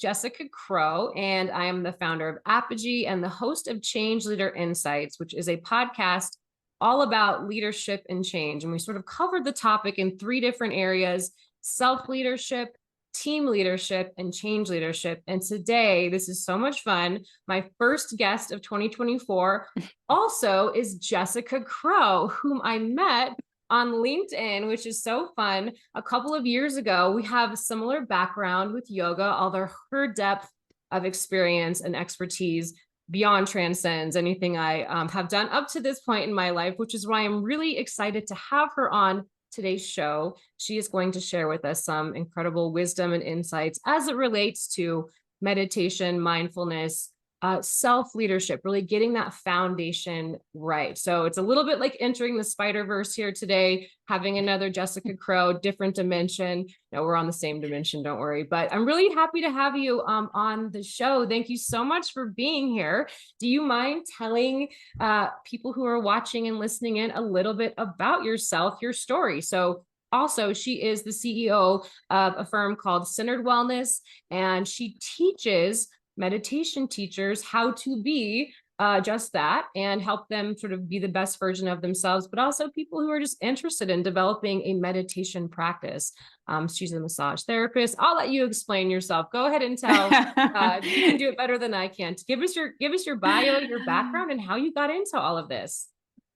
Jessica Crow, and I am the founder of Apogy and the host of Change Leader Insights, which is a podcast all about leadership and change. And we sort of covered the topic in three different areas: self-leadership, team leadership, and change leadership. And today, this is so much fun. My first guest of 2024 also is Jessica Crow, whom I met on LinkedIn, which is so fun. A couple of years ago, we have a similar background with yoga, although her depth of experience and expertise beyond transcends anything I have done up to this point in my life, which is why I'm really excited to have her on today's show. She is going to share with us some incredible wisdom and insights as it relates to meditation, mindfulness, self-leadership, really getting that foundation right. So it's a little bit like entering the Spider-Verse here today, having another Jessica Crow, different dimension. No, we're on the same dimension, don't worry. But I'm really happy to have you on the show. Thank you so much for being here. Do you mind telling people who are watching and listening in a little bit about yourself, your story? So also, she is the CEO of a firm called CNTRD Wellness, and she teaches meditation teachers how to be just that and help them sort of be the best version of themselves, but also people who are just interested in developing a meditation practice. She's a massage therapist. I'll let you explain yourself. Go ahead and tell. You can do it better than I can. Give us your bio, your background, and how you got into all of this.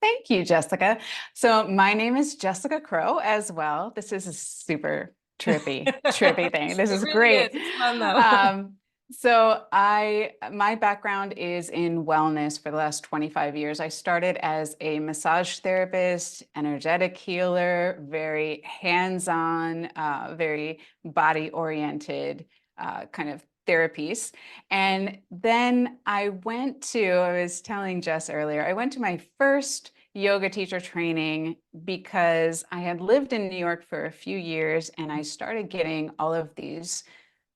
Thank you, Jessica. So my name is Jessica Crow as well. This is a super trippy thing. This is really great. It's fun though. So my background is in wellness for the last 25 years. I started as a massage therapist, energetic healer, very hands-on, very body-oriented kind of therapies. And then I was telling Jess earlier, I went to my first yoga teacher training because I had lived in New York for a few years and I started getting all of these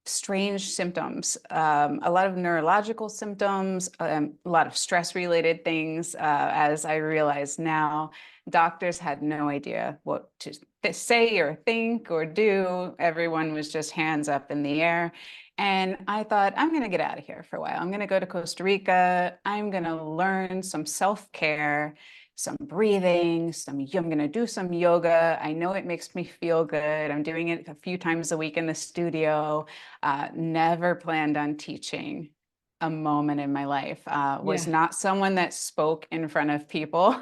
strange symptoms, a lot of neurological symptoms, a lot of stress-related things. As I realize now, doctors had no idea what to say or think or do. Everyone was just hands up in the air. And I thought, I'm going to get out of here for a while. I'm going to go to Costa Rica. I'm going to learn some self-care, some breathing, I'm going to do some yoga. I know it makes me feel good. I'm doing it a few times a week in the studio. Never planned on teaching a moment in my life. Was not someone that spoke in front of people,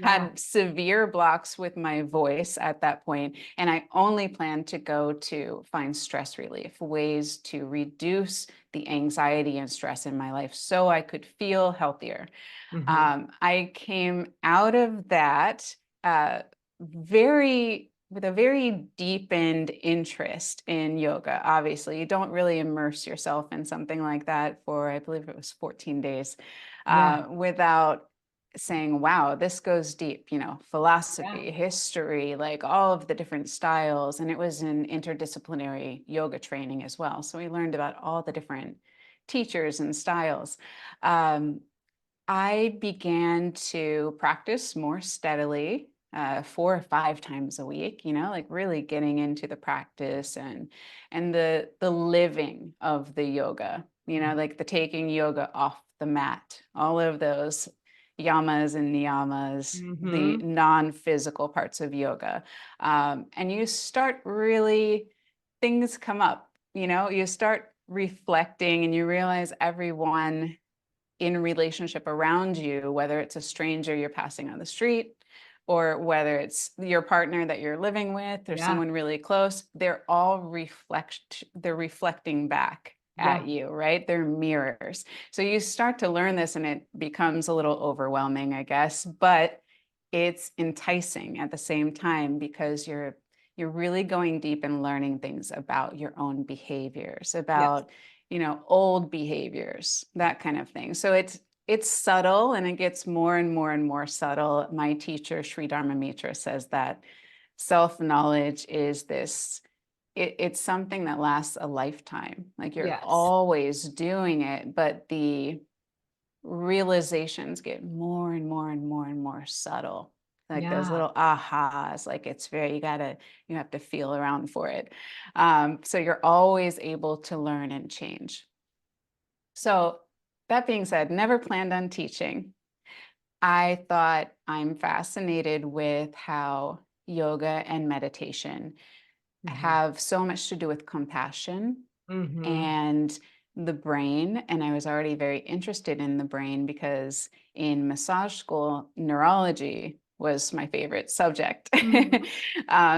had severe blocks with my voice at that point. And I only planned to go to find stress relief, ways to reduce the anxiety and stress in my life so I could feel healthier. I came out of that with a very deepened interest in yoga. Obviously, you don't really immerse yourself in something like that for, I believe it was 14 days, without saying, wow, this goes deep, philosophy, history, like all of the different styles. And it was an interdisciplinary yoga training as well. So we learned about all the different teachers and styles. I began to practice more steadily, 4 or 5 times a week, like really getting into the practice and the living of the yoga, like the taking yoga off the mat, all of those yamas and niyamas, the non-physical parts of yoga. And you start really, things come up, you start reflecting and you realize everyone in relationship around you, whether it's a stranger you're passing on the street or whether it's your partner that you're living with or someone really close, they're all reflecting back at you, right? They're mirrors. So you start to learn this and it becomes a little overwhelming, I guess, but it's enticing at the same time because you're really going deep and learning things about your own behaviors, about old behaviors, that kind of thing. So it's subtle and it gets more and more and more subtle. My teacher, Sri Dharma Mitra, says that self-knowledge is it's something that lasts a lifetime. Like you're always doing it, but the realizations get more and more and more and more subtle like those Yeah. little ahas, like you have to feel around for it. So you're always able to learn and change. So that being said, never planned on teaching. I thought I'm fascinated with how yoga and meditation Hmm. have so much to do with compassion Hmm. and the brain. And I was already very interested in the brain because in massage school, neurology was my favorite subject. Hmm.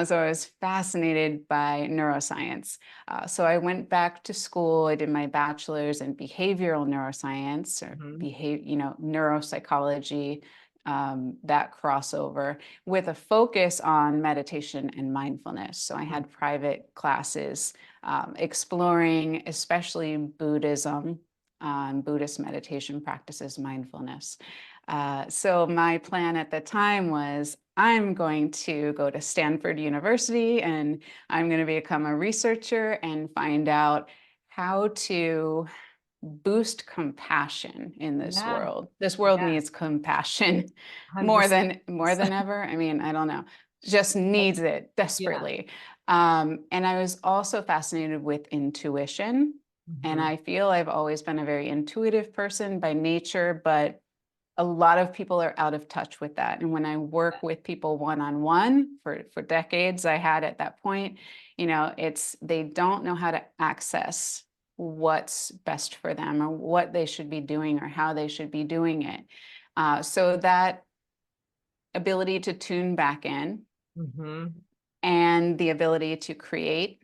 So I was fascinated by neuroscience. So I went back to school. I did my bachelor's in behavioral neuroscience or Hmm. neuropsychology, that crossover with a focus on meditation and mindfulness. So I had private classes exploring especially Buddhism, Buddhist meditation practices, mindfulness. So my plan at the time was I'm going to go to Stanford University and I'm going to become a researcher and find out how to boost compassion in this Yeah. world. This world Yeah. needs compassion more 100%. than ever. I mean, I don't know, just needs it Yeah. desperately. And I was also fascinated with intuition. And Hmm. I feel I've always been a very intuitive person by nature, but a lot of people are out of touch with that. And when I work with people one-on-one for decades, I had at that point, they don't know how to access what's best for them or what they should be doing or how they should be doing it. So that ability to tune back in Hmm. and the ability to create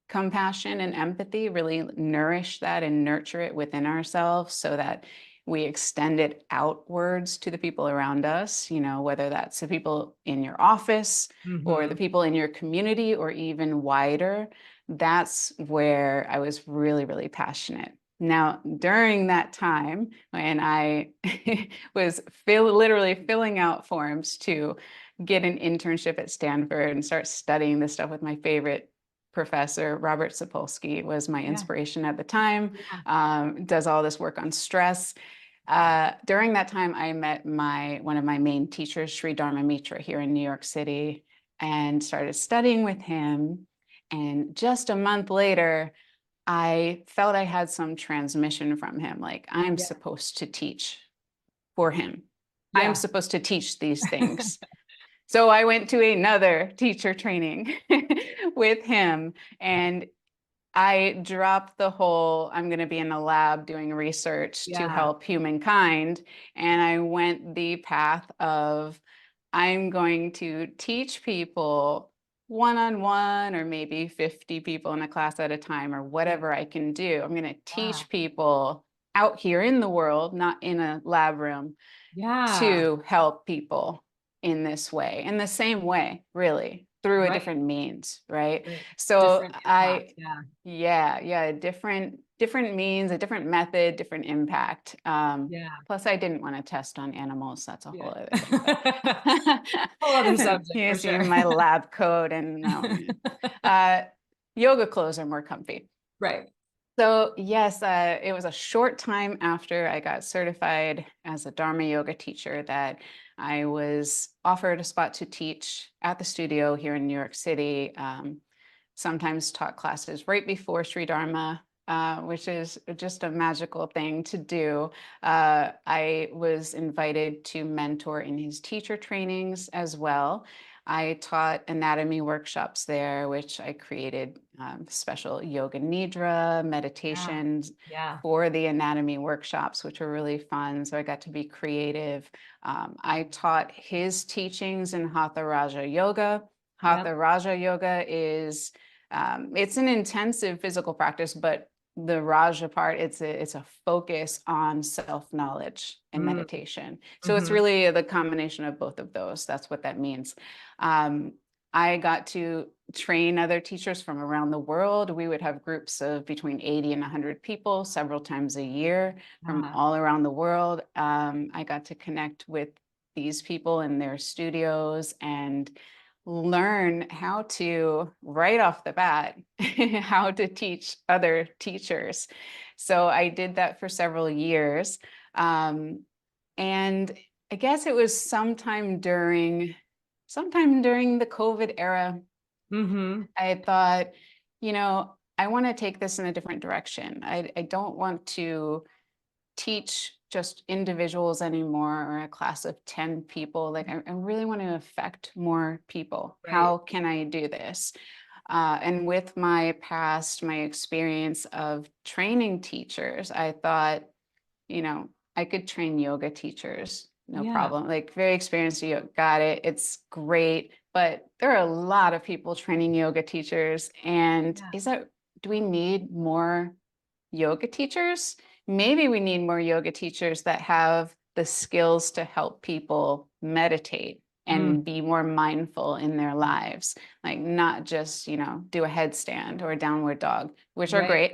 compassion and empathy, really nourish that and nurture it within ourselves so that we extend it outwards to the people around us, whether that's the people in your office or the Hmm. people in your community or even wider. That's where I was really, really passionate. Now, during that time when I was literally filling out forms to get an internship at Stanford and start studying this stuff with my favorite professor, Robert Sapolsky, was my Yeah. inspiration at the time, Yeah. does all this work on stress. During that time, I met one of my main teachers, Sri Dharma Mitra, here in New York City, and started studying with him. And just a month later, I felt I had some transmission from him, like I'm Yeah. supposed to teach for him. I'm Yeah. supposed to teach these things. So I went to another teacher training with him, and I dropped the whole, I'm going to be in a lab doing research to Yeah. help humankind. And I went the path of, I'm going to teach people one-on-one or maybe 50 people in a class at a time or Yeah. whatever I can do. I'm going to Yeah. teach people out here in the world, not in a lab room, Yeah. to help people in this way, in the same way, really, through a Right. different means, right? Right. So Different impact. Yeah. yeah, different means, a different method, different impact. Yeah. Plus, I didn't want to test on animals. That's a whole Yeah. other thing, but Whole other subject you for see sure. my lab coat and no, uh, yoga clothes are more comfy. Right. So yes, it was a short time after I got certified as a Dharma yoga teacher that I was offered a spot to teach at the studio here in New York City. Sometimes taught classes right before Sri Dharma, which is just a magical thing to do. I was invited to mentor in his teacher trainings as well. I taught anatomy workshops there, which I created special yoga nidra Yeah. meditations Yeah. for the anatomy workshops, which were really fun. So I got to be creative. I taught his teachings in Hatha Raja Yoga. Yep. Hatha Raja Yoga is it's an intensive physical practice, but the Raja part, it's a focus on self-knowledge and Mm. meditation. So it's Hmm. really the combination of both of those. That's what that means. Um, I got to train other teachers from around the world. We would have groups of between 80 and 100 people several times a year from Yeah. all around the world. I got to connect with these people in their studios and learn how to, right off the bat, how to teach other teachers. So I did that for several years. And I guess it was sometime during sometime during the COVID era, Mm-hmm. I thought, I want to take this in a different direction. I don't want to teach just individuals anymore or a class of 10 people. Like, I really want to affect more people. Right. How can I do this? And with my past, my experience of training teachers, I thought, I could train yoga teachers, no Yeah. problem. Like, very experienced yoga, got it. It's great. But there are a lot of people training yoga teachers. And Yeah. do we need more yoga teachers? Maybe we need more yoga teachers that have the skills to help people meditate Mm. and be more mindful in their lives, like not just, do a headstand or a downward dog, which are Right. great,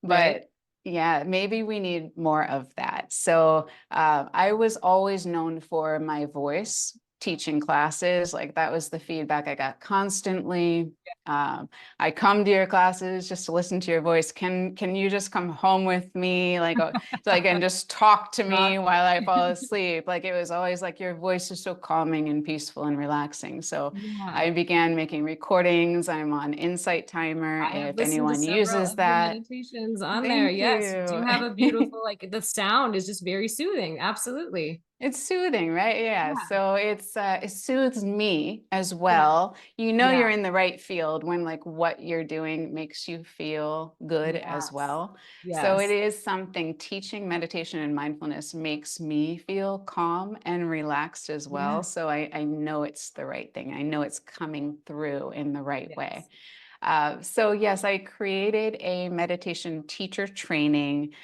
Right. but yeah, maybe we need more of that. So I was always known for my voice teaching classes. Like, that was the feedback I got constantly. Um, I come to your classes just to listen to your voice. Can you just come home with me? And just talk to me Rock. while I fall asleep. Like, it was always like, your voice is so calming and peaceful and relaxing. So Yeah. I began making recordings. I'm on Insight Timer I have if listened to anyone several uses of your that. meditations on there. Thank Yes, you do you. have a beautiful, like the sound is just very soothing. Absolutely. It's soothing, right? Yeah. Yeah. So it soothes me as Yeah. well. You're Yeah. in the right field when, like, what you're doing makes you feel good as Yes. well. So it Yes. is something, teaching meditation and mindfulness makes me feel calm and relaxed as Yeah. well. So I know it's the right thing. I know it's coming through in the right way. Yes. So yes, I created a meditation teacher training.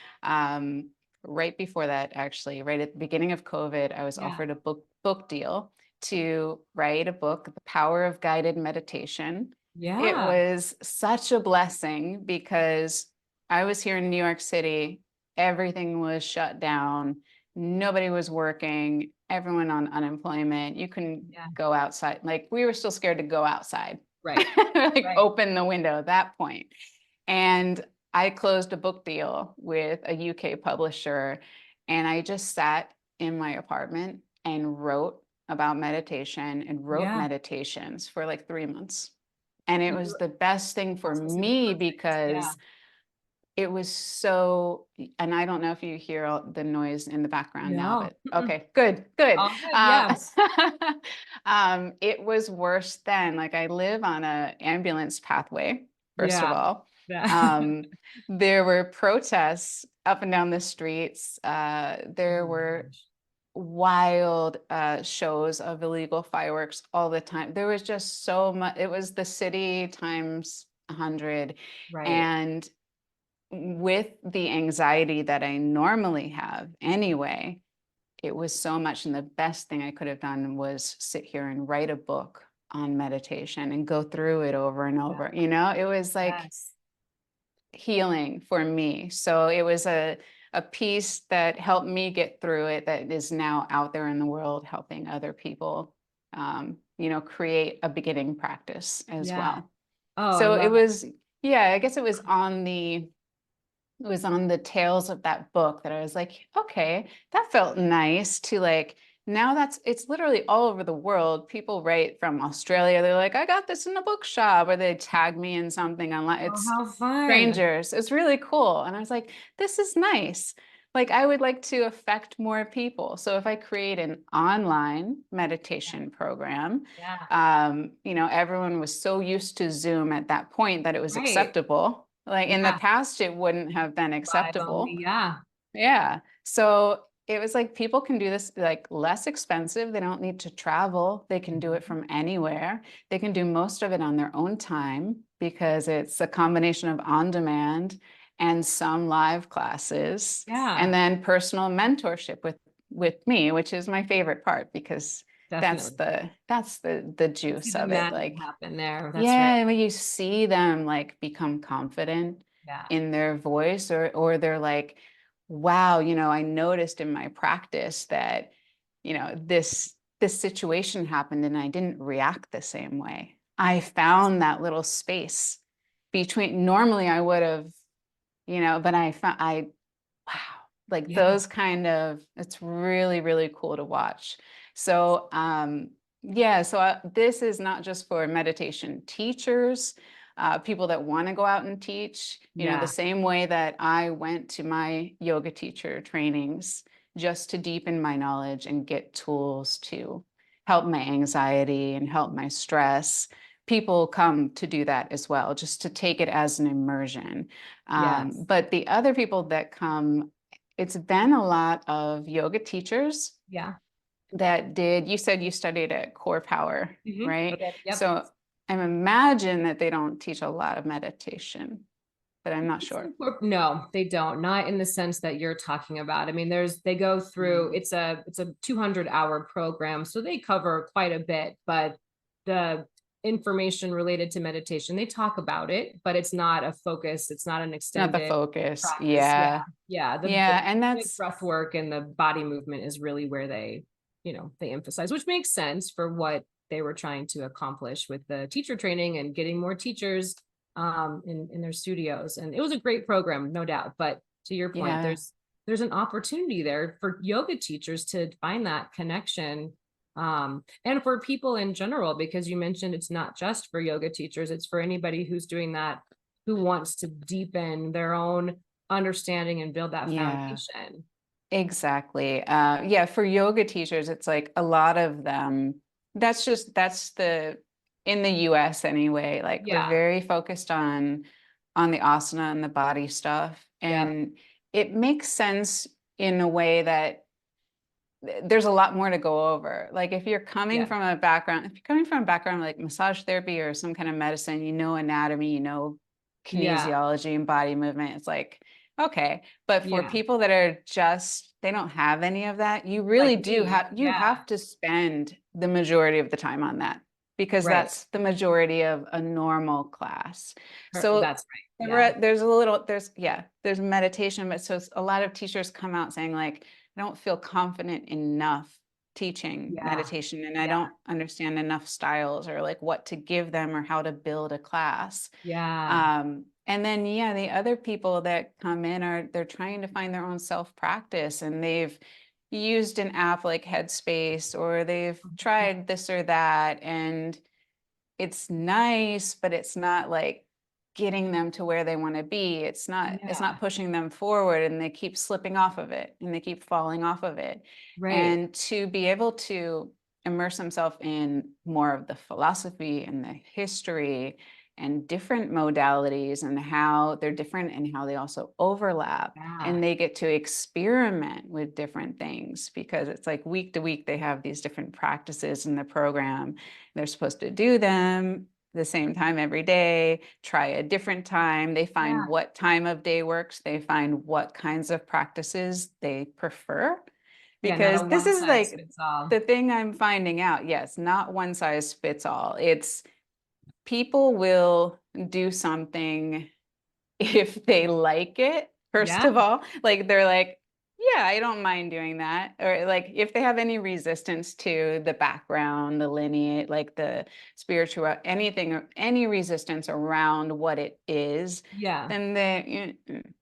Right before that, actually, right at the beginning of COVID, I was Yeah. offered a book deal to write a book, The Power of Guided Meditation. It Yeah. was such a blessing because I was here in New York City. Everything was shut down. Nobody was working. Everyone on unemployment. You couldn't Yeah. go outside. Like, we were still scared to go outside, Right. like Right. open the window at that point. And I closed a book deal with a UK publisher, and I just sat in my apartment and wrote about meditation and wrote Yeah. meditations for like 3 months. And it was You the best thing for also seem me perfect. Yeah. because it was so, and I don't know if you hear all the noise in the background now, No. but Mm-mm. okay, good, good. All good. Yeah. It was worse then. Like, I live on an ambulance pathway, first of Yeah. all. Yeah. Um, there were protests up and down the streets. Oh There my were gosh. wild shows of illegal fireworks all the time. There was just so much. It was the city times 100. Right. And with the anxiety that I normally have anyway, it was so much. And the best thing I could have done was sit here and write a book on meditation and go through it over and Yeah. over. It was like Yes. healing for me. So it was a piece that helped me get through it, that is now out there in the world helping other people, create a beginning practice as Yeah. well. Oh, I So it love it. was, yeah, I guess it was on the tails of that book that I was like, okay, that felt nice to, like, now it's literally all over the world. People write from Australia. They're like, I got this in a bookshop, or they tag me in something online. Oh, It's how fun. strangers. It's really cool. And I was like, this is nice. Like, I would like to affect more people. So if I create an online Yeah. meditation program, Yeah. everyone was so used to Zoom at that point that it was Right. acceptable. Like, in the Yeah. past, it wouldn't have been Live acceptable. only. Yeah. Yeah. So it was like, people can do this, like, less expensive. They don't need to travel. They can do it Mhm. from anywhere. They can do most of it on their own time because it's a combination of on demand and some live classes, and Yeah. then personal mentorship with me, which is my favorite part because that's Definitely. the You see juice the of it. magic Like, happen there. That's right. yeah, when you see them, like, become confident Yeah. in their voice, or they're like, wow, I noticed in my practice that, this situation happened and I didn't react the same way. I found that little space between, normally I would have, but I found, wow, like, Yeah. those kind of, it's really, really cool to watch. So, Yeah, so this is not just for meditation teachers, people that want to go out and teach, you know, the Yeah. same way that I went to my yoga teacher trainings just to deepen my knowledge and get tools to help my anxiety and help my stress. People come to do that as well, just to take it as an immersion. Yes. But the other people that come, it's been a lot of yoga teachers Yeah. that did, you said you studied at Core Power, I right? did. Yep. So I imagine that they don't teach a lot of meditation, but I'm not sure. No, they don't. Not in the sense that you're talking about. I mean, they go through, Mm. it's a 200-hour program, so they cover quite a bit, but the information related to meditation, they talk about it, but it's not a focus. It's not an Not the extended focus. practice. Yeah. Yeah. Yeah. Yeah. And The that's, breath work and the body movement is really where they emphasize, which makes sense for what they were trying to accomplish with the teacher training and getting more teachers in their studios. And it was a great program, no doubt. But to your point, yeah. there's an opportunity there for yoga teachers to find that connection, and for people in general, because you mentioned it's not just for yoga teachers, it's for anybody who's doing that, who wants to deepen their own understanding and build that Yeah. foundation. Exactly. Yeah, for yoga teachers, it's like a lot of them, that's the, in the US anyway, like we're Yeah. very focused on the asana and the body stuff. Yep. And it makes sense in a way that there's a lot more to go over. Like if you're coming Yeah. from a background, if you're coming from a background like massage therapy or some kind of medicine, you know anatomy, you know Yeah. kinesiology and body movement, it's like, okay. But for Yeah. people that are just, they don't have any of that, you really Like do me. have, you Yeah. have to spend the majority of the time on that because Right. that's the majority of a normal class. So That's right. Yeah. there's a little, there's meditation, but so a lot of teachers come out saying like, I don't feel confident enough teaching Yeah. meditation and I Yeah. don't understand enough styles or like what to give them or how to build a class. Yeah. And then, yeah, the other people that come in they're trying to find their own self practice and they've used an app like Headspace or they've tried this or that. And it's nice, but it's not like getting them to where they want to be. It's Yeah. not pushing them forward and they keep slipping off of it and they keep falling off of it. Right. And to be able to immerse themselves in more of the philosophy and the history and different modalities and how they're different and how they also overlap Yeah. and they get to experiment with different things because it's like week to week they have these different practices in the program. They're supposed to do them the same time every day, try a different time. They find Yeah. what time of day works. They find what kinds of practices they prefer. Yeah. Not a Because this one is size like fits all. the thing I'm finding out. Yes, not one size fits all. It's people will do something if they like it, first Yeah. of all, like they're like, yeah, I don't mind doing that. Or like if they have any resistance to the background, the lineage, like the spiritual, anything, any resistance around what it is, Yeah. then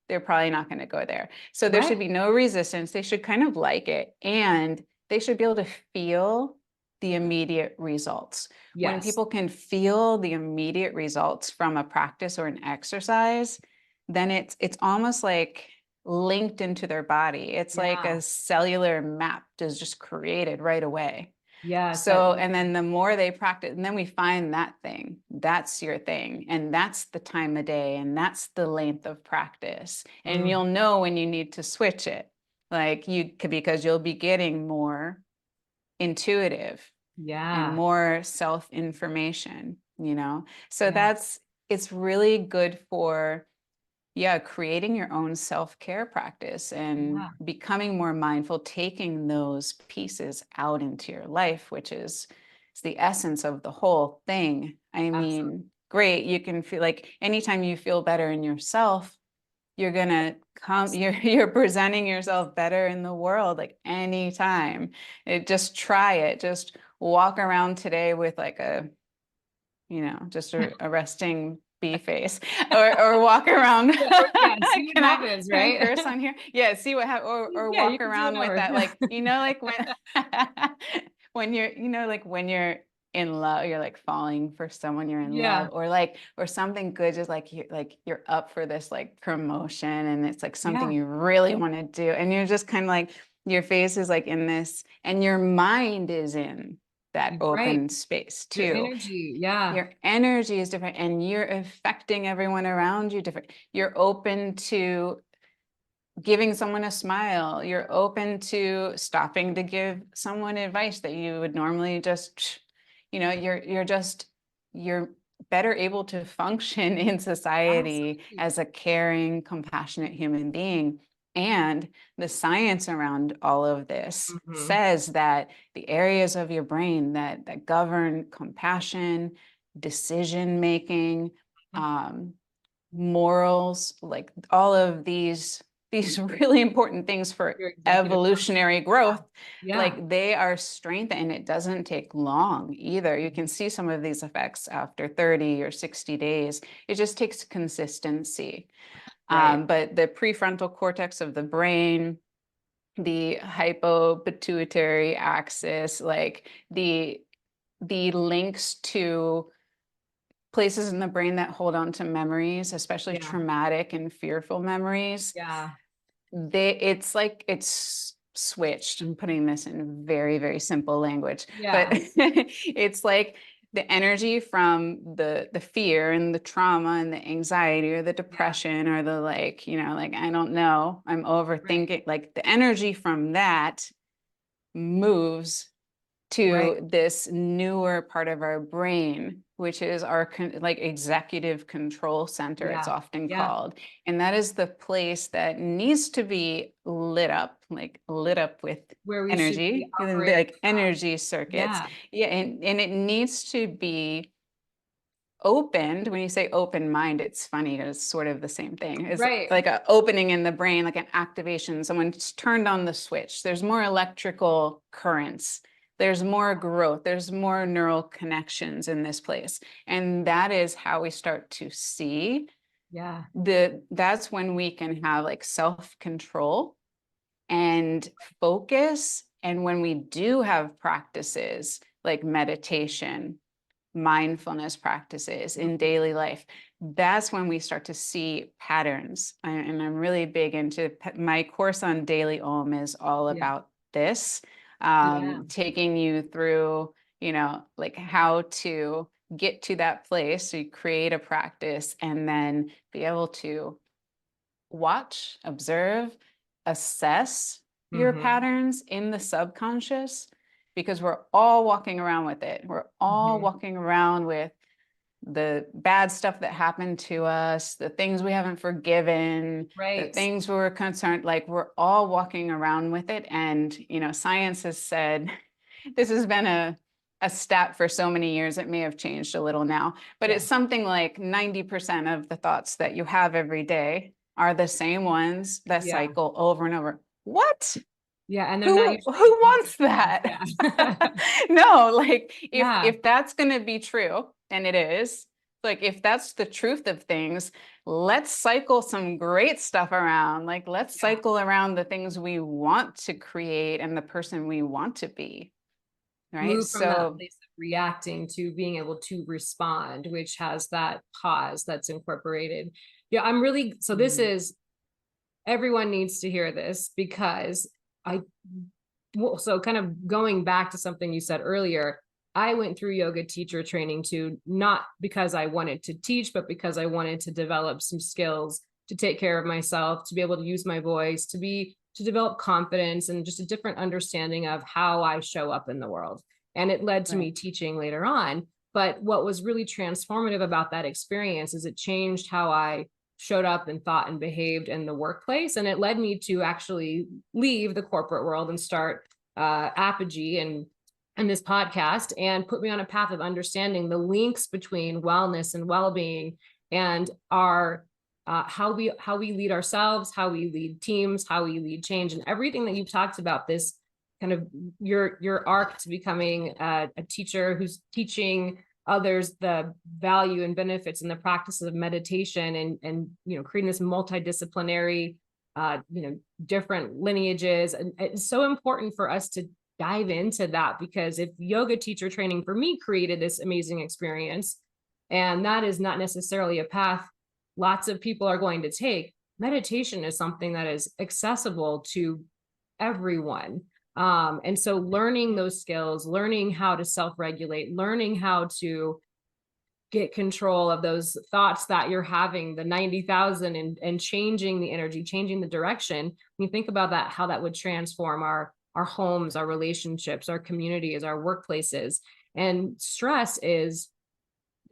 they're probably not going to go there. So there Right. should be no resistance. They should kind of like it and they should be able to feel the immediate results. When Yes. people can feel the immediate results from a practice or an exercise, then it's almost like linked into their body. It's like Yeah. a cellular map is just created right away. Yes. That. So, and then the more they practice, and then we find that thing, that's your thing. And that's the time of day, and that's the length of practice. And Mm, you'll know when you need to switch it. Like you could, because you'll be getting more intuitive and yeah. more self-information, you know? So Yeah. it's really good for, yeah, creating your own self-care practice and Yeah. becoming more mindful, taking those pieces out into your life, which is it's the essence of the whole thing. I Absolutely. mean, great, you can feel like anytime you feel better in yourself, you're gonna come, you're presenting yourself better in the world, like anytime. Just try it. Just walk around today with like a, just a resting bee face, or walk around. Yeah. Yeah. See what happens, Can I right? curse on here? Yeah, see what happens, or Yeah. You walk can do around with whatever. that, like like when when you're, like when you're in love, you're like falling for someone you're in Yeah. love, or like, or something good, just like you're up for this like promotion and it's like something Yeah. you really want to do. And you're just kind of like, your face is like in this, and your mind is in that Right. open space Your too. energy. Yeah. Your energy is different and you're affecting everyone around you different. You're open to giving someone a smile. You're open to stopping to give someone advice that you would normally just, you're better able to function in society Absolutely. as a caring, compassionate human being. And the science around all of this Hmm. says that the areas of your brain that govern compassion, decision making, um, morals, like all of these really important things for Your executive function. evolutionary growth, Yeah. like they are strengthened, and it doesn't take long either. You can see some of these effects after 30 or 60 days. It just takes consistency. Right. But the prefrontal cortex of the brain, the hypopituitary axis, like the links to places in the brain that hold on to memories, especially Yeah. traumatic and fearful memories, Yeah. it's like it's switched. I'm putting this in very, very simple language, but Yeah. it's like the energy from the fear and the trauma and the anxiety or the Yeah. depression or the like, like, I don't know, I'm Right. overthinking, like the energy from that moves Right. to this newer part of our brain, which is our like executive control center, it's Yeah. often Yeah. called. And that is the place that needs to be lit up, like lit up with Where we should be energy, and operating like energy from. circuits. Yeah. Yeah, and it needs to be opened. When you say open mind, it's funny, it's sort of the same thing. It's Right. like an opening in the brain, like an activation. Someone's turned on the switch. There's more electrical currents. There's more growth. There's more neural connections in this place. And that is how we start to see Yeah. that's when we can have like self-control and focus. And when we do have practices like meditation, mindfulness practices in Mhm. daily life, that's when we start to see patterns. And I'm really big into my course on Daily Om is all Yeah. about this, Yeah. taking you through, like how to get to that place. So you create a practice and then be able to watch, observe, assess your Hmm. patterns in the subconscious, because we're all walking around with it. We're all Hmm. walking around with the bad stuff that happened to us, the things we haven't forgiven, the Right. things we're concerned, like we're all walking around with it. And, science has said this has been a stat for so many years. It may have changed a little now, but Yeah. it's something like 90% of the thoughts that you have every day are the same ones that Yeah. cycle over and over. What? Yeah. And they're not Who usually wants positive ones. that? Yeah. No, like Yeah. if that's going to be true, and it is, like if that's the truth of things, let's cycle some great stuff around. Like let's Yeah. cycle around the things we want to create and the person we want to be, right? Move from that So, place of reacting to being able to respond, which has that pause that's incorporated. Yeah. I'm really, so this mhm, is, everyone needs to hear this because I, well, so kind of going back to something you said earlier, I went through yoga teacher training too, not because I wanted to teach, but because I wanted to develop some skills to take care of myself, to be able to use my voice, to develop confidence and just a different understanding of how I show up in the world. And it led to me right. teaching later on. But what was really transformative about that experience is it changed how I showed up and thought and behaved in the workplace. And it led me to actually leave the corporate world and start Apogee and this podcast, and put me on a path of understanding the links between wellness and well-being and our how we lead ourselves, how we lead teams, how we lead change, and everything that you've talked about. This kind of your arc to becoming a teacher who's teaching others the value and benefits and the practices of meditation, and creating this multidisciplinary different lineages. And it's so important for us to dive into that, because if yoga teacher training for me created this amazing experience, and that is not necessarily a path lots of people are going to take, meditation is something that is accessible to everyone. And so learning those skills, learning how to self-regulate, learning how to get control of those thoughts that you're having, the 90,000, and changing the energy, changing the direction. When you think about that, how that would transform our homes, our relationships, our communities, our workplaces. And stress is,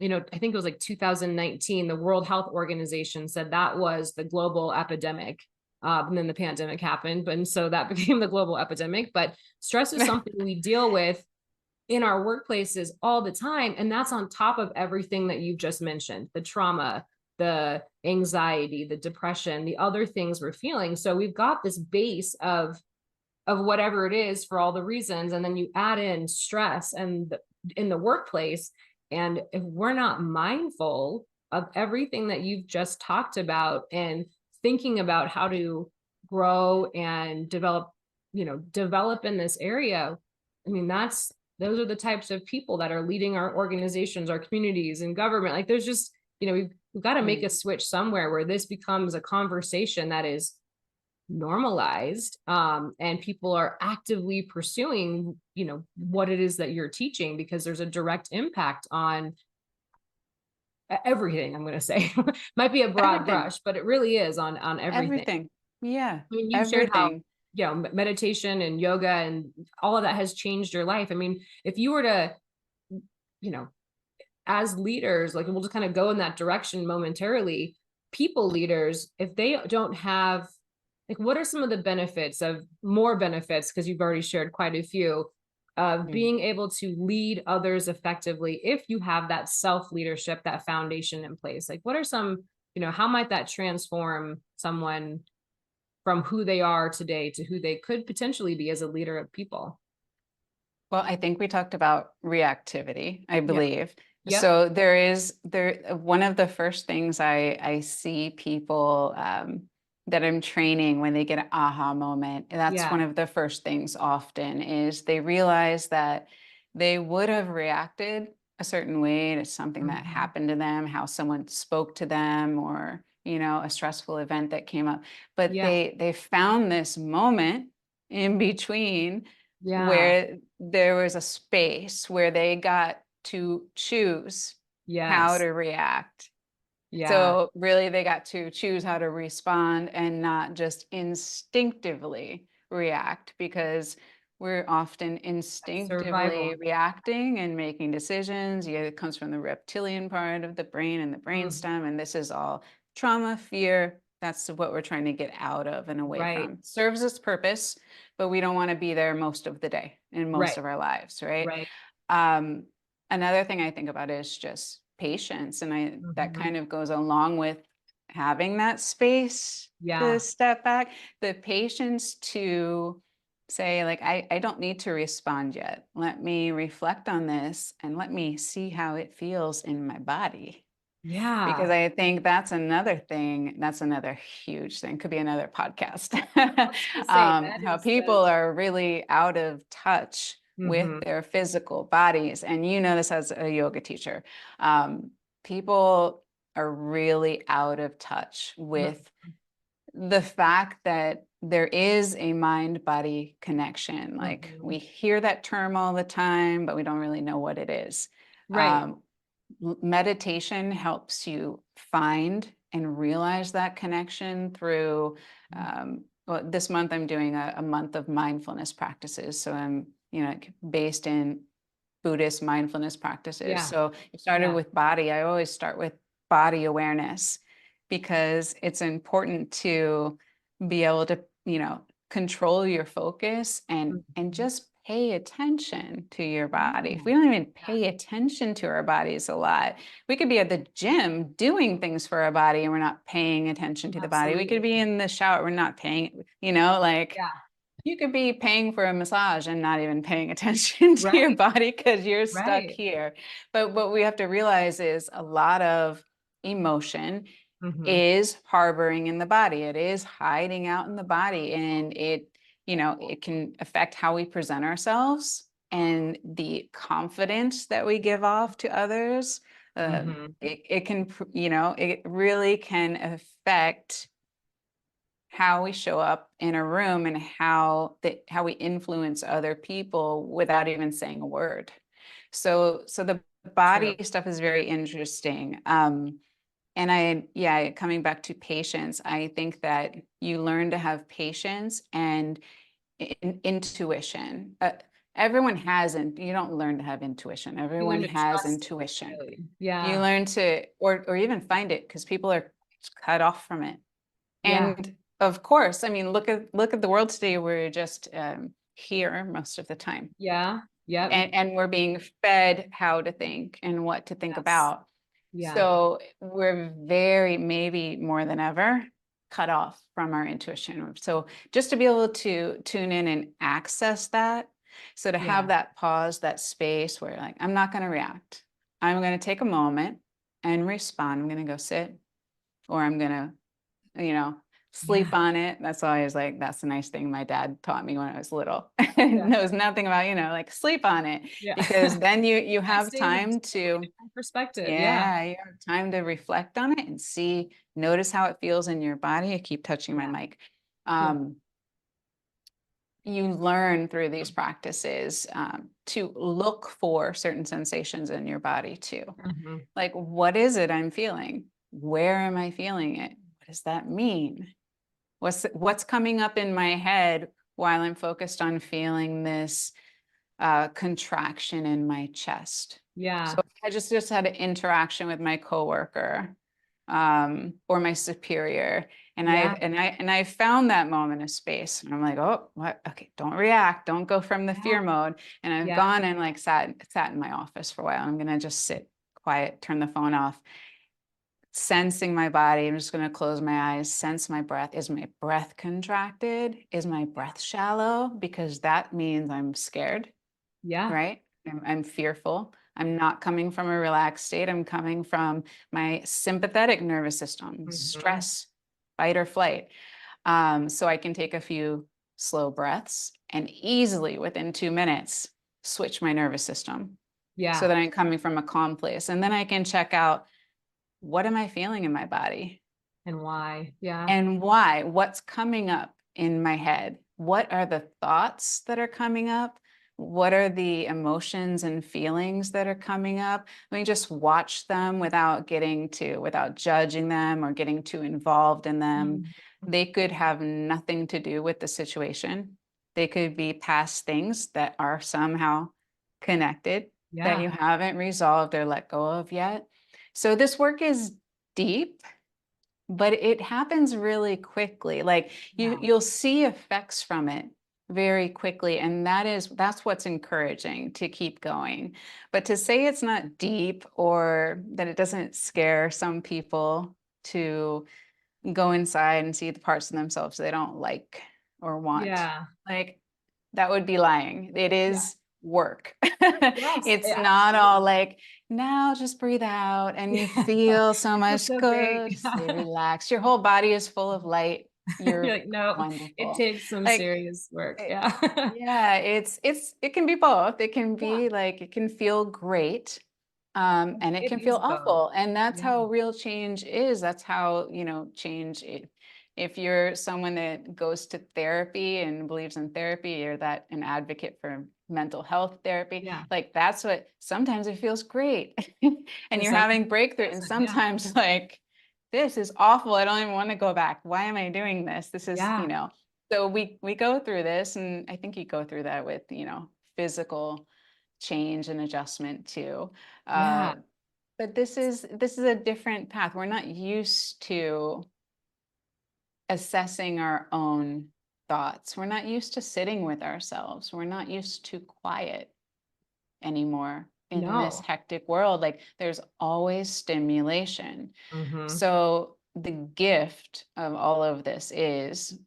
I think it was like 2019, the World Health Organization said that was the global epidemic. And then the pandemic happened, and so that became the global epidemic. But stress is something we deal with in our workplaces all the time. And that's on top of everything that you've just mentioned, the trauma, the anxiety, the depression, the other things we're feeling. So we've got this base of whatever it is for all the reasons. And then you add in stress and in the workplace. And if we're not mindful of everything that you've just talked about and thinking about how to grow and develop in this area, I mean, those are the types of people that are leading our organizations, our communities, and government. Like there's just, we've got to make a switch somewhere where this becomes a conversation that is normalized, and people are actively pursuing, what it is that you're teaching, because there's a direct impact on everything. I'm going to say might be a broad Everything. brush, but it really is on everything. Everything. Yeah. I mean, you've shared how, Everything. meditation and yoga and all of that has changed your life. I mean, if you were to, you know, as leaders, like we'll just kind of go in that direction momentarily, people leaders, if they don't have, like, what are some of the benefits of more benefits? Because you've already shared quite a few of being able to lead others effectively if you have that self leadership, that foundation in place. Like, what are some, how might that transform someone from who they are today to who they could potentially be as a leader of people? Well, I think we talked about reactivity, I Yeah. believe. Yep. So one of the first things I see people that I'm training when they get an aha moment, and that's one Yeah. of the first things often is they realize that they would have reacted a certain way to something that Mhm. happened to them, how someone spoke to them, or a stressful event that came up. But Yeah. they found this moment in between Yeah. where there was a space where they got to choose how Yes. to react. Yeah. So really they got to choose how to respond and not just instinctively react, because we're often That's instinctively survival. reacting and making decisions. Yeah, it comes from the reptilian part of the brain and the Mhm. brainstem, and this is all trauma, fear. That's what we're trying to get out of and away Right. from. Serves its purpose, but we don't want to be there most of the day in most Right. of our lives, right? Right. Um, Another thing I think about is just patience, and that Mhm. kind of goes along with having that space to Yeah. step back, the patience to say, like, I don't need to respond yet. Let me reflect on this and let me see how it feels in my body. Because Yeah. I think that's another thing, that's another huge thing, could be another podcast. I was gonna say that How is people the are really out of touch with Mhm. their physical bodies. And you know this as a yoga teacher. Um, People are really out of touch Mhm. with the fact that there is a mind body connection. Like we Mhm. hear that term all the time, but we don't really know what it is. Right. Um, Meditation helps you find and realize that connection through well, this month I'm doing a month of mindfulness practices, so I'm based in Buddhist mindfulness practices. Yeah. So it started Yeah. with body. I always start with body awareness because it's important to be able to, control your focus and Mhm. just pay attention to your body. If we Oh, don't even yeah. pay attention to our bodies a lot, we could be at the gym doing things for our body and we're not paying attention to the body. We could Absolutely. be in the shower, we're not paying, like Yeah. you could be paying for a massage and not even paying attention to your Right. body because you're stuck Right. here. But what we have to realize is a lot of emotion Mhm. is harboring in the body. It is hiding out in the body, and it can affect how we present ourselves and the confidence that we give off to others. It can, it really can affect how we show up in a room and how we influence other people without even saying a word. So the body True. stuff is very interesting. And coming back to patience, I think that you learn to have patience and intuition. Everyone has, and you don't learn to have intuition. You learn Everyone to has trust it, intuition. really. You Yeah. learn to, or even find it, because people are cut off from it. Yeah. And of course, I mean, look at the world today. We're just here most of the time, Yeah. Yep. and we're being fed how to think and what to think Yes. about. Yeah. So we're very, maybe more than ever, cut off from our intuition. So just to be able to tune in and access that, so to have Yeah. that pause, that space where like, I'm not going to react. I'm going to take a moment and respond. I'm going to go sit, or I'm going to, sleep Yeah. on it. That's always like, that's a nice thing my dad taught me when I was little. Yeah. Knows nothing about, like sleep on it, Yeah. because then you Nice have thing. time Totally to, different perspective. Yeah. yeah, you have time to reflect on it and see, notice how it feels in your body. I keep touching my Yeah. mic. Yeah. You learn through these practices to look for certain sensations in your body too. Mhm. Like, what is it I'm feeling? Where am I feeling it? What does that mean? What's coming up in my head while I'm focused on feeling this contraction in my chest? So Yeah. I just had an interaction with my coworker or my superior, and Yeah. I found that moment of space, and I'm like, oh, what? Okay, don't react, don't go from the Yeah. fear mode. And I've Yeah. gone and like sat in my office for a while. I'm gonna just sit quiet, turn the phone off, sensing my body. I'm just going to close my eyes, sense my breath. Is my breath contracted? Is my breath shallow? Because that means I'm scared, Yeah. right? I'm fearful. I'm not coming from a relaxed state. I'm coming from my sympathetic nervous system, Mhm. stress, fight or flight. So I can take a few slow breaths and easily within 2 minutes switch my nervous system so Yeah. that I'm coming from a calm place. And then I can check out, what am I feeling in my body? And why? Yeah. And why? What's coming up in my head? What are the thoughts that are coming up? What are the emotions and feelings that are coming up? Let me just watch them without judging them or getting too involved in them. Mhm. They could have nothing to do with the situation. They could be past things that are somehow connected that Yeah. you haven't resolved or let go of yet. So this work is deep, but it happens really quickly. Like Yeah. you'll see effects from it very quickly, and that's what's encouraging to keep going. But to say it's not deep, or that it doesn't scare some people to go inside and see the parts of themselves they don't like or want, Yeah. like, that would be lying. It Yeah. is work. Yes. It's not all Absolutely. like, now just breathe out and you Yeah. feel so Feels much so great. good. Stay relaxed. Your whole body is full of light. You're You're like, nope, it wonderful. takes some Like, serious work. it- Yeah. yeah, it can be both. It can Yeah. be like, it can feel great, and it It can feel is both. awful. And that's Yeah. how real change is. That's how, change. If you're someone that goes to therapy and believes in therapy, you're that an advocate for mental health therapy. Yeah. Like, that's what, sometimes it feels great and And you're sometimes having breakthrough. it And doesn't. Yeah. sometimes like, this is awful. I don't even want to go back. Why am I doing this? This is, Yeah. so we go through this, and I think you go through that with, physical change and adjustment too. Yeah. Uh, but this is a different path. We're not used to assessing our own thoughts. We're not used to sitting with ourselves. We're not used to quiet anymore in this No. hectic world. Like, there's always stimulation. Hmm. So the gift of all of this is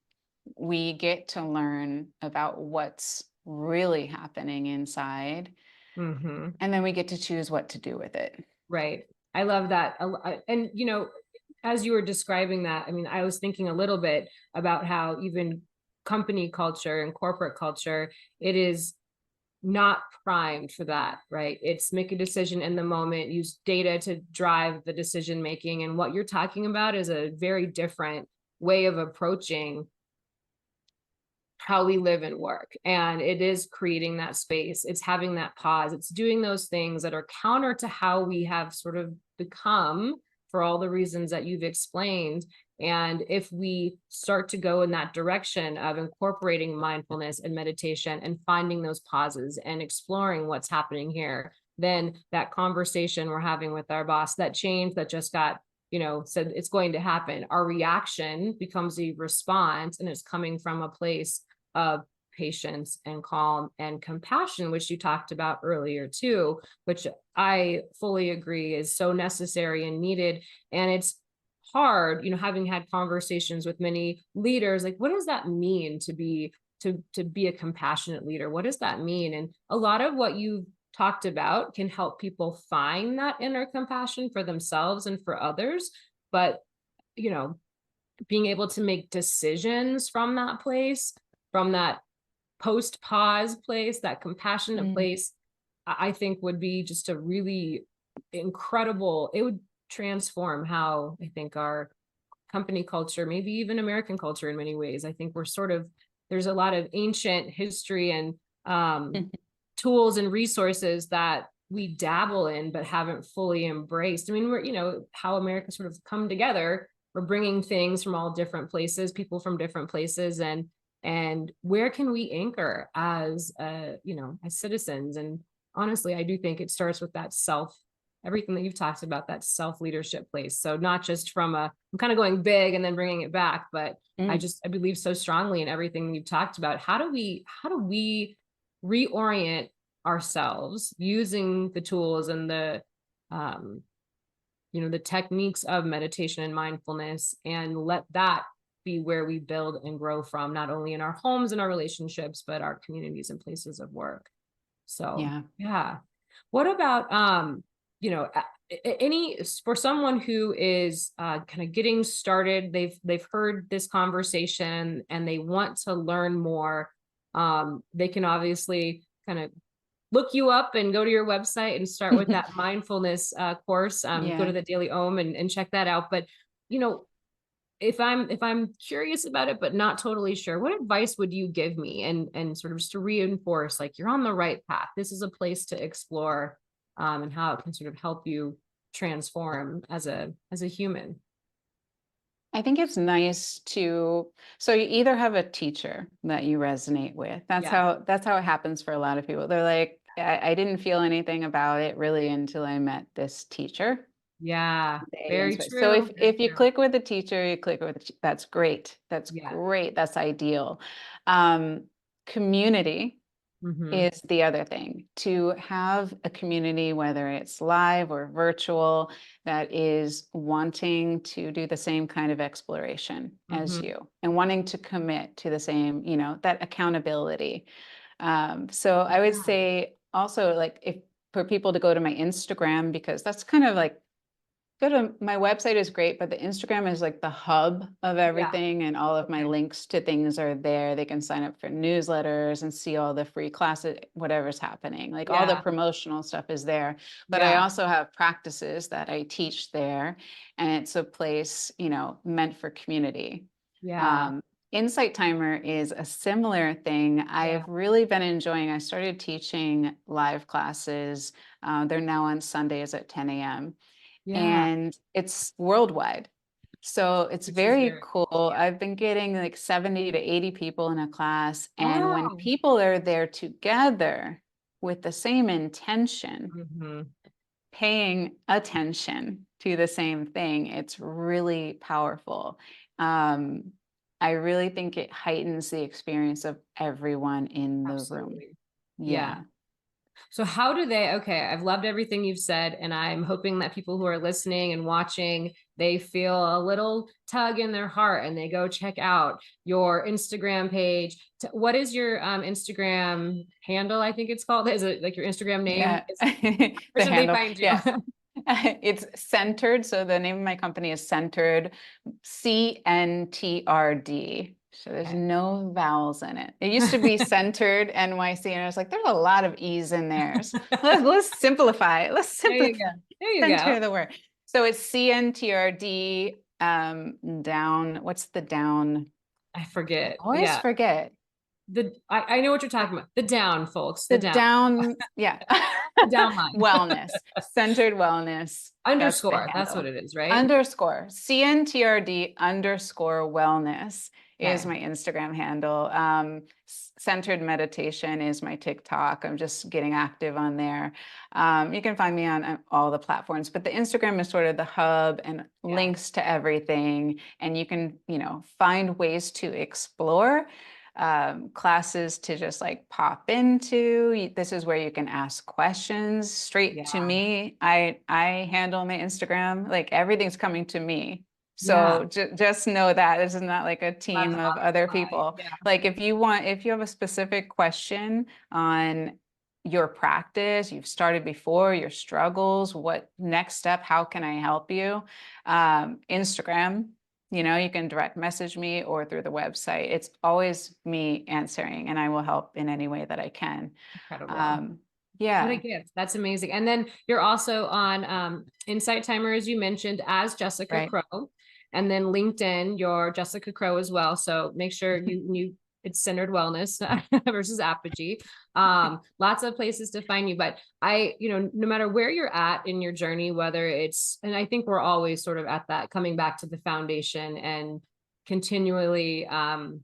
we get to learn about what's really happening inside, Hmm. and then we get to choose what to do with it. Right. I love that. And, as you were describing that, I mean, I was thinking a little bit about how even company culture and corporate culture, it is not primed for that, right? It's make a decision in the moment, use data to drive the decision making. And what you're talking about is a very different way of approaching how we live and work. And it is creating that space. It's having that pause. It's doing those things that are counter to how we have sort of become for all the reasons that you've explained. And if we start to go in that direction of incorporating mindfulness and meditation and finding those pauses and exploring what's happening here, then that conversation we're having with our boss, that change that just got, said it's going to happen, our reaction becomes a response, and it's coming from a place of patience and calm and compassion, which you talked about earlier too, which I fully agree is so necessary and needed. And it's hard, having had conversations with many leaders, like, what does that mean to be a compassionate leader? What does that mean? And a lot of what you've talked about can help people find that inner compassion for themselves and for others. But, being able to make decisions from that place, from that post pause place, that compassionate Mm. place, I think would be just a really incredible, it would transform how I think our company culture, maybe even American culture in many ways. I think there's a lot of ancient history and tools and resources that we dabble in but haven't fully embraced. I mean, we're, how America sort of come together. We're bringing things from all different places, people from different places, and where can we anchor as as citizens? And honestly, I do think it starts with that everything that you've talked about, that self leadership place. So not just I'm kind of going big and then bringing it back, but I believe so strongly in everything you've talked about. How do we reorient ourselves using the tools and um, the techniques of meditation and mindfulness, and let that be where we build and grow from, not only in our homes and our relationships, but our communities and places of work. So, yeah. What about, for someone who is kind of getting started, they've heard this conversation and they want to learn more. They can obviously kind of look you up and go to your website and start with that mindfulness course. Go to the Daily Om and check that out. But, you know, if I'm curious about it but not totally sure, what advice would you give me, and sort of just to reinforce, like, you're on the right path, this is a place to explore, and how it can sort of help you transform as a human? I think it's nice so you either have a teacher that you resonate with. Yeah. That's how it happens for a lot of people. They're like, I didn't feel anything about it really until I met this teacher. Yeah, They very inspire. So true, very if you true. click with the teacher, you click with that's great. That's Yeah. great. That's ideal. Um, Community Mm-hmm. is the other thing. To have a community, whether it's live or virtual, that is wanting to do the same kind of exploration as Mm-hmm. you and wanting to commit to the same, that accountability. So I would Yeah. say also, like, if for people to go to my Instagram, because that's kind of like, go to my website is great, but the Instagram is like the hub of Yeah. everything, and all of my Okay. links to things are there. They can sign up for newsletters and see all the free classes, whatever's happening. Like, all the Yeah. promotional stuff is there. But I Yeah. also have practices that I teach there, and it's a place, meant for community. Yeah. Um, Insight Timer is a similar thing. Yeah. I've really been enjoying. I started teaching live classes. They're now on Sundays at 10 a.m. Yeah. and it's worldwide. So it's Which is very very cool. cool. Yeah. I've been getting like 70 to 80 people in a class. And when Wow. people are there together with the same intention, Mm-hmm. paying attention to the same thing, it's really powerful. Um, I really think it heightens the experience of everyone in the room. Absolutely. Yeah. Yeah. So how do they, okay, I've loved everything you've said, and I'm hoping that people who are listening and watching, they feel a little tug in their heart and they go check out your Instagram page. What is your Instagram handle? I think it's called. Is it like your Instagram name? Yeah. Where The should they handle. find you? Yeah. It's Centered. So the name of my company is Centered, CNTRD. So there's Okay. no vowels in it. It used to be centered NYC, and I was like, there's a lot of E's in there. So let's simplify it. Let's There you simplify, go. There you go. center the word. So it's CNTRD down. What's the down? I I forget. always Yeah. forget. I know what you're talking about. The down, folks. The The down. down, yeah. The down line. Wellness, centered wellness. That's the Underscore. That's what handle. it is, right? Underscore CNTRD underscore wellness is Okay. my Instagram handle. Centered meditation is my TikTok. I'm just getting active on there. You can find me on all the platforms, but the Instagram is sort of the hub and Yeah. links to everything. And you can, find ways to explore classes to just like pop into. This is where you can ask questions straight to Yeah. me. I handle my Instagram, like everything's coming to me. Yeah. So just know that this is not like a That's team of other occupied. people. Yeah. Like if you have a specific question on your practice, you've started before, your struggles, what next step, how can I help you? Instagram, you can direct message me or through the website. It's always me answering, and I will help in any way that I can. Incredible. Um, What a yeah, gift. That's amazing. And then you're also on Insight Timer, as you mentioned, as Jessica right. Crow. And then LinkedIn, you're Jessica Crow as well. So make sure you it's centered wellness versus Apogee. Lots of places to find you. But no matter where you're at in your journey, whether it's, and I think we're always sort of at that coming back to the foundation and continually kind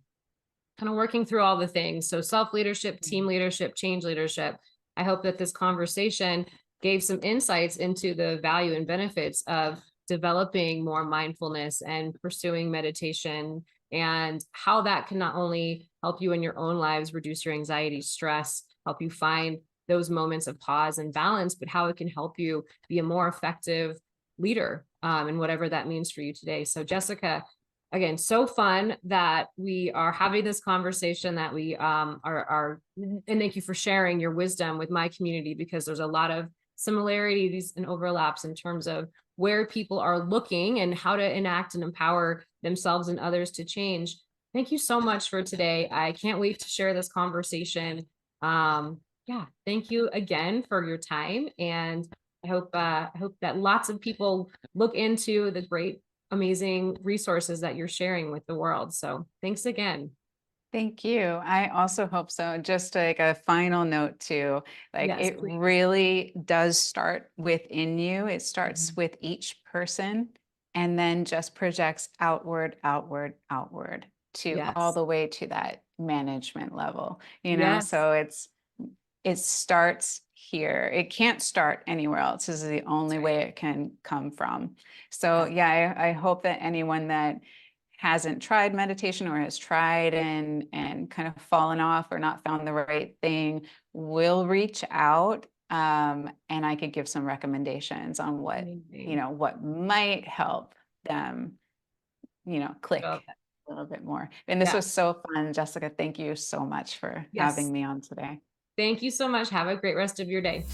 of working through all the things. So self-leadership, team leadership, change leadership. I hope that this conversation gave some insights into the value and benefits of developing more mindfulness and pursuing meditation, and how that can not only help you in your own lives, reduce your anxiety, stress, help you find those moments of pause and balance, but how it can help you be a more effective leader and whatever that means for you today. So Jessica, again, so fun that we are having this conversation, that we are, and thank you for sharing your wisdom with my community, because there's a lot of similarities and overlaps in terms of where people are looking and how to enact and empower themselves and others to change. Thank you so much for today. I can't wait to share this conversation. Yeah, thank you again for your time, and I hope that lots of people look into the great, amazing resources that you're sharing with the world. So thanks again. Thank you. I also hope so. Just like a final note too, like Yes, it please. really does start within you. It starts Mhm. with each person and then just projects outward, outward, outward to all Yes. the way to that management level. Yes. So it starts here. It can't start anywhere else. This is the That's only right. way it can come from. So Yeah. yeah, I hope that anyone that hasn't tried meditation or has tried and kind of fallen off or not found the right thing will reach out, and I could give some recommendations on Amazing. what might help them click Love that. a little bit more. And this Yeah. was so fun, Jessica. Thank you so much for Yes. having me on today. Thank you so much. Have a great rest of your day.